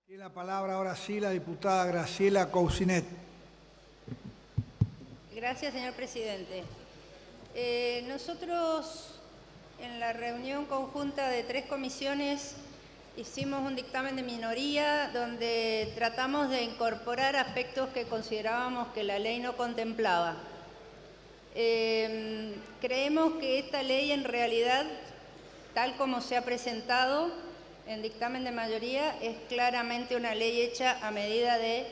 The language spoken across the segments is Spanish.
Tiene la palabra ahora sí la diputada Graciela Cousinet. Gracias, señor presidente. Nosotros en la reunión conjunta de 3 comisiones hicimos un dictamen de minoría donde tratamos de incorporar aspectos que considerábamos que la ley no contemplaba. Creemos que esta ley en realidad, tal como se ha presentado en dictamen de mayoría, es claramente una ley hecha a medida de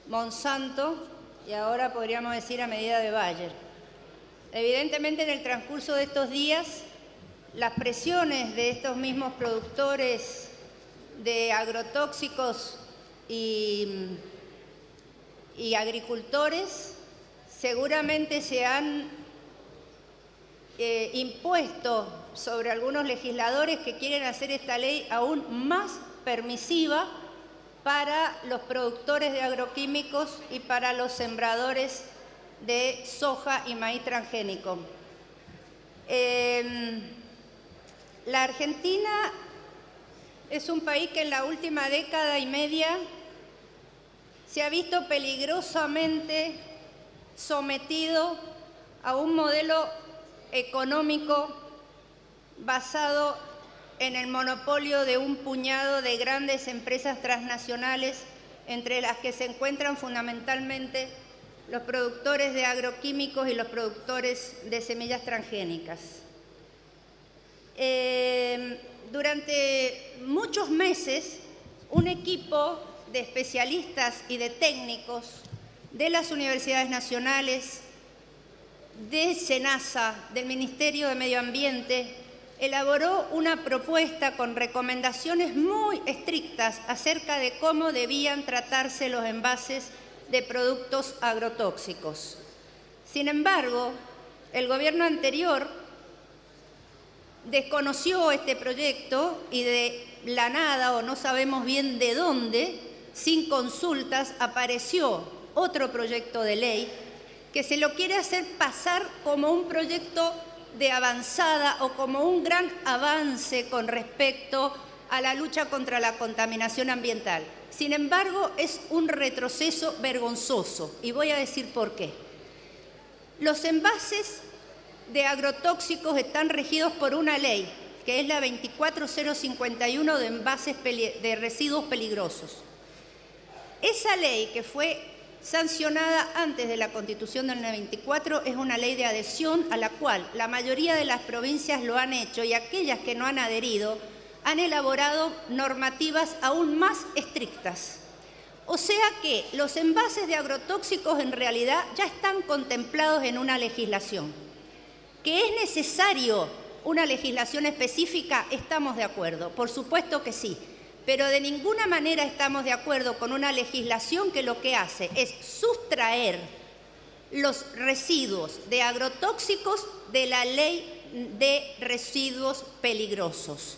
Monsanto y ahora podríamos decir a medida de Bayer. Evidentemente, en el transcurso de estos días, las presiones de estos mismos productores de agrotóxicos y agricultores seguramente se han impuesto sobre algunos legisladores que quieren hacer esta ley aún más permisiva para los productores de agroquímicos y para los sembradores de soja y maíz transgénico. La Argentina es un país que en la última década y media se ha visto peligrosamente sometido a un modelo económico basado en el monopolio de un puñado de grandes empresas transnacionales, entre las que se encuentran fundamentalmente los productores de agroquímicos y los productores de semillas transgénicas. Durante muchos meses, un equipo de especialistas y de técnicos de las universidades nacionales, de SENASA, del Ministerio de Medio Ambiente, elaboró una propuesta con recomendaciones muy estrictas acerca de cómo debían tratarse los envases de productos agrotóxicos. Sin embargo, el gobierno anterior desconoció este proyecto y de la nada, o no sabemos bien de dónde, sin consultas, apareció otro proyecto de ley que se lo quiere hacer pasar como un proyecto de avanzada o como un gran avance con respecto a la lucha contra la contaminación ambiental. Sin embargo, es un retroceso vergonzoso y voy a decir por qué. Los envases de agrotóxicos están regidos por una ley, que es la 24051 de envases de residuos peligrosos. Esa ley, que fue sancionada antes de la Constitución del 94, es una ley de adhesión a la cual la mayoría de las provincias lo han hecho y aquellas que no han adherido han elaborado normativas aún más estrictas. O sea que los envases de agrotóxicos en realidad ya están contemplados en una legislación. ¿Que es necesario una legislación específica? Estamos de acuerdo, por supuesto que sí. Pero de ninguna manera estamos de acuerdo con una legislación que lo que hace es sustraer los residuos de agrotóxicos de la ley de residuos peligrosos.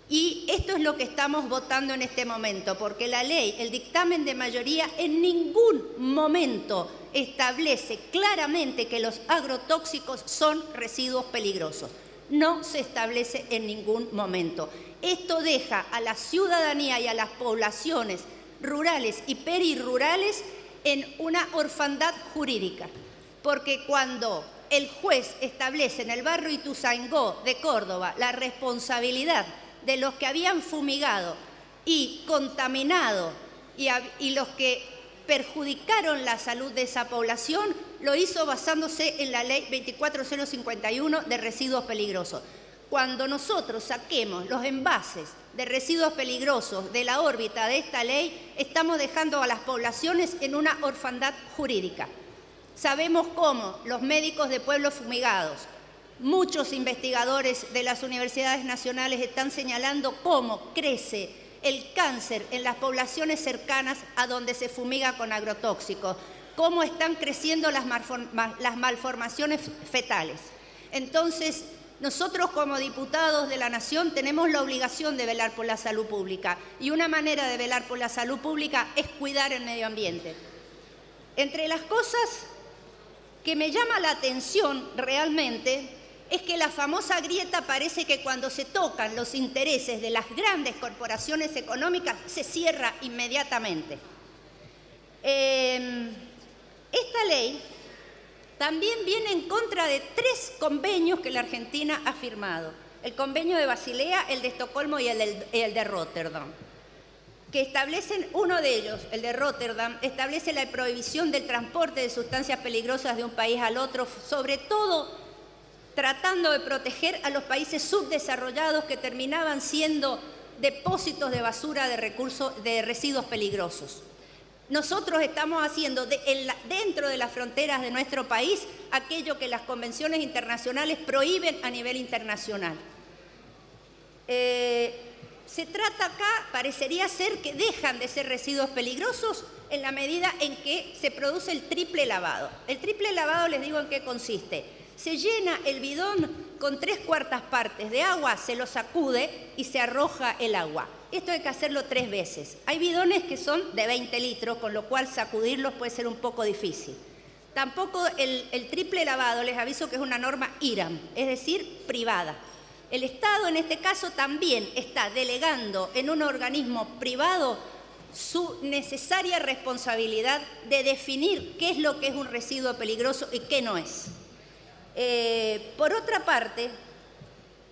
Y esto es lo que estamos votando en este momento, porque la ley, el dictamen de mayoría, en ningún momento establece claramente que los agrotóxicos son residuos peligrosos. No se establece en ningún momento. Esto deja a la ciudadanía y a las poblaciones rurales y perirrurales en una orfandad jurídica, porque cuando el juez establece en el barrio Ituzaingó de Córdoba la responsabilidad de los que habían fumigado y contaminado y los que perjudicaron la salud de esa población, lo hizo basándose en la ley 24051 de residuos peligrosos. Cuando nosotros saquemos los envases de residuos peligrosos de la órbita de esta ley, estamos dejando a las poblaciones en una orfandad jurídica. Sabemos cómo los médicos de pueblos fumigados, muchos investigadores de las universidades nacionales están señalando cómo crece el cáncer en las poblaciones cercanas a donde se fumiga con agrotóxicos, cómo están creciendo las malformaciones fetales. Entonces, nosotros como diputados de la Nación tenemos la obligación de velar por la salud pública y una manera de velar por la salud pública es cuidar el medio ambiente. Entre las cosas que me llama la atención realmente es que la famosa grieta parece que cuando se tocan los intereses de las grandes corporaciones económicas se cierra inmediatamente. Esta ley también viene en contra de 3 convenios que la Argentina ha firmado: el convenio de Basilea, el de Estocolmo y el de Rotterdam, que establecen, uno de ellos, el de Rotterdam, establece la prohibición del transporte de sustancias peligrosas de un país al otro, sobre todo tratando de proteger a los países subdesarrollados que terminaban siendo depósitos de basura de residuos peligrosos. Nosotros estamos haciendo dentro de las fronteras de nuestro país aquello que las convenciones internacionales prohíben a nivel internacional. Se trata acá, parecería ser que dejan de ser residuos peligrosos en la medida en que se produce el triple lavado. El triple lavado, les digo en qué consiste. Se llena el bidón con 3/4 partes de agua, se lo sacude y se arroja el agua. Esto hay que hacerlo 3 veces. Hay bidones que son de 20 litros, con lo cual sacudirlos puede ser un poco difícil. Tampoco el triple lavado, les aviso que es una norma IRAM, es decir, privada. El Estado en este caso también está delegando en un organismo privado su necesaria responsabilidad de definir qué es lo que es un residuo peligroso y qué no es. Por otra parte,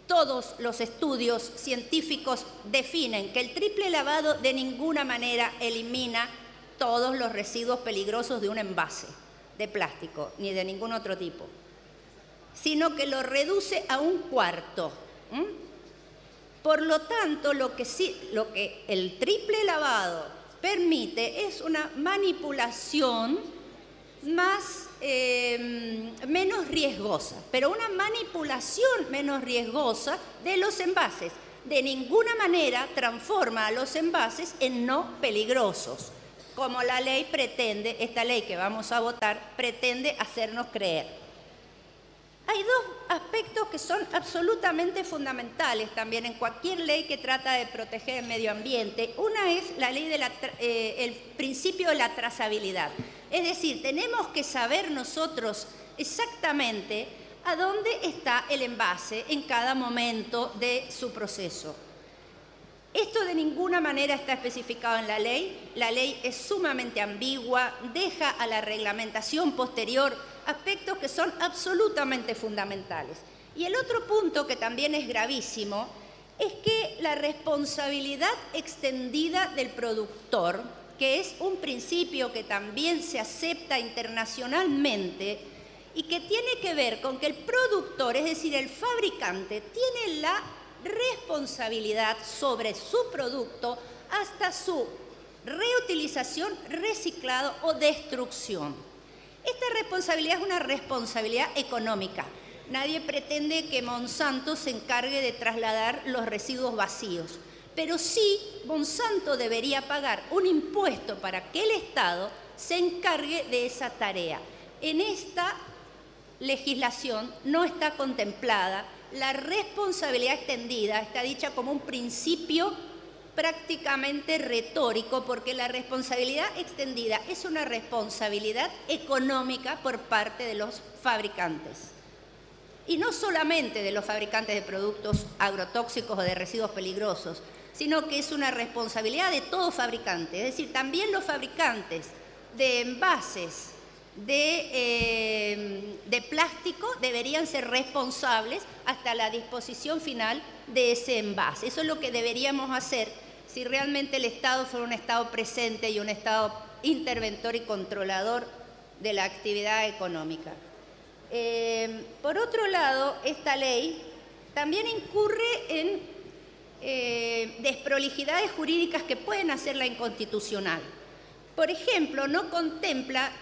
todos los estudios científicos definen que el triple lavado de ninguna manera elimina todos los residuos peligrosos de un envase de plástico, ni de ningún otro tipo, sino que lo reduce a 1/4. Por lo tanto, lo que el triple lavado permite es una manipulación menos riesgosa, pero una manipulación menos riesgosa de los envases. De ninguna manera transforma a los envases en no peligrosos, como la ley pretende, esta ley que vamos a votar, pretende hacernos creer. Hay 2 aspectos que son absolutamente fundamentales también en cualquier ley que trata de proteger el medio ambiente. Una es la ley el principio de la trazabilidad. Es decir, tenemos que saber nosotros exactamente a dónde está el envase en cada momento de su proceso. Esto de ninguna manera está especificado en la ley es sumamente ambigua, deja a la reglamentación posterior aspectos que son absolutamente fundamentales. Y el otro punto que también es gravísimo es que la responsabilidad extendida del productor, que es un principio que también se acepta internacionalmente y que tiene que ver con que el productor, es decir, el fabricante, tiene la responsabilidad sobre su producto hasta su reutilización, reciclado o destrucción. Esta responsabilidad es una responsabilidad económica. Nadie pretende que Monsanto se encargue de trasladar los residuos vacíos, pero sí Monsanto debería pagar un impuesto para que el Estado se encargue de esa tarea. En esta legislación no está contemplada la responsabilidad extendida, está dicha como un principio prácticamente retórico, porque la responsabilidad extendida es una responsabilidad económica por parte de los fabricantes. Y no solamente de los fabricantes de productos agrotóxicos o de residuos peligrosos, sino que es una responsabilidad de todo fabricante. Es decir, también los fabricantes de envases de plástico deberían ser responsables hasta la disposición final de ese envase. Eso es lo que deberíamos hacer si realmente el Estado fuera un Estado presente y un Estado interventor y controlador de la actividad económica. Por otro lado, esta ley también incurre en desprolijidades jurídicas que pueden hacerla inconstitucional. Por ejemplo, no contempla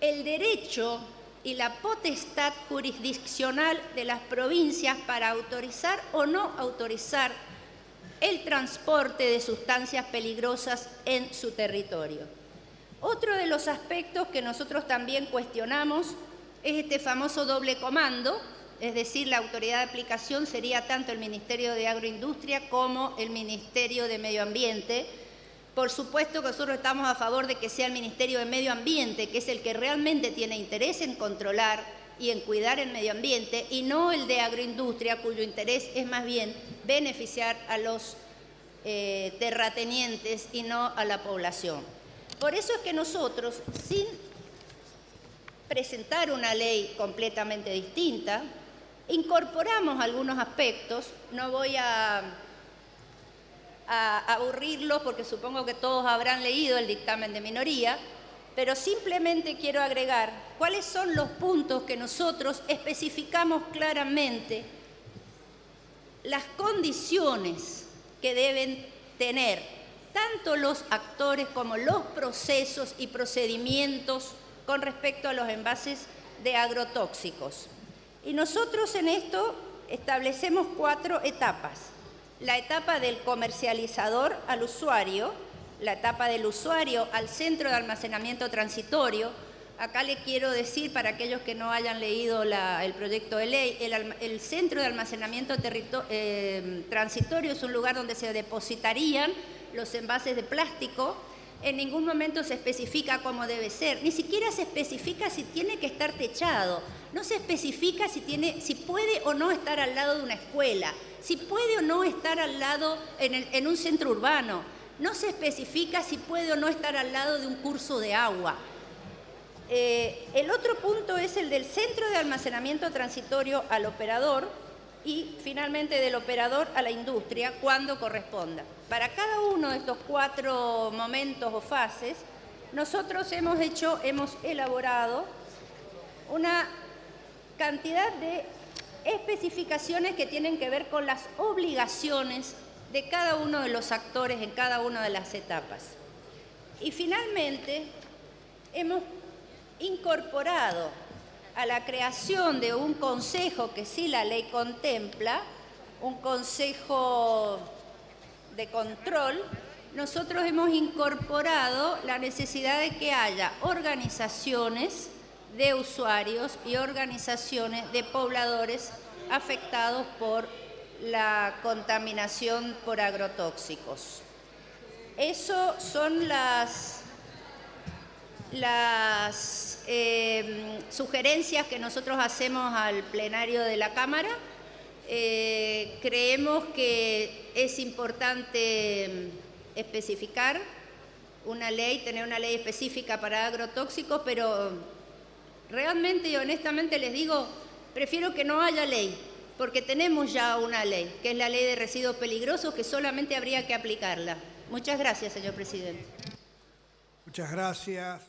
el derecho y la potestad jurisdiccional de las provincias para autorizar o no autorizar el transporte de sustancias peligrosas en su territorio. Otro de los aspectos que nosotros también cuestionamos es este famoso doble comando, es decir, la autoridad de aplicación sería tanto el Ministerio de Agroindustria como el Ministerio de Medio Ambiente. Por supuesto que nosotros estamos a favor de que sea el Ministerio de Medio Ambiente, que es el que realmente tiene interés en controlar y en cuidar el medio ambiente, y no el de agroindustria, cuyo interés es más bien beneficiar a los terratenientes y no a la población. Por eso es que nosotros, sin presentar una ley completamente distinta, incorporamos algunos aspectos. No voy a aburrirlos porque supongo que todos habrán leído el dictamen de minoría, pero simplemente quiero agregar cuáles son los puntos que nosotros especificamos claramente, las condiciones que deben tener tanto los actores como los procesos y procedimientos con respecto a los envases de agrotóxicos. Y nosotros en esto establecemos 4 etapas. La etapa del comercializador al usuario, la etapa del usuario al centro de almacenamiento transitorio. Acá le quiero decir, para aquellos que no hayan leído el proyecto de ley, el centro de almacenamiento transitorio es un lugar donde se depositarían los envases de plástico. En ningún momento se especifica cómo debe ser, ni siquiera se especifica si tiene que estar techado, no se especifica si puede o no estar al lado de una escuela, si puede o no estar al lado en un centro urbano, no se especifica si puede o no estar al lado de un curso de agua. El otro punto es el del centro de almacenamiento transitorio al operador y finalmente del operador a la industria cuando corresponda. Para cada uno de estos 4 momentos o fases, nosotros hemos elaborado una cantidad de especificaciones que tienen que ver con las obligaciones de cada uno de los actores en cada una de las etapas. Y finalmente, hemos incorporado a la creación de un consejo que sí la ley contempla, un consejo de control, nosotros hemos incorporado la necesidad de que haya organizaciones de usuarios y organizaciones de pobladores afectados por la contaminación por agrotóxicos. Eso son las sugerencias que nosotros hacemos al plenario de la Cámara. Creemos que es importante especificar una ley, tener una ley específica para agrotóxicos, pero realmente y honestamente les digo, prefiero que no haya ley, porque tenemos ya una ley, que es la ley de residuos peligrosos, que solamente habría que aplicarla. Muchas gracias, señor presidente. Muchas gracias.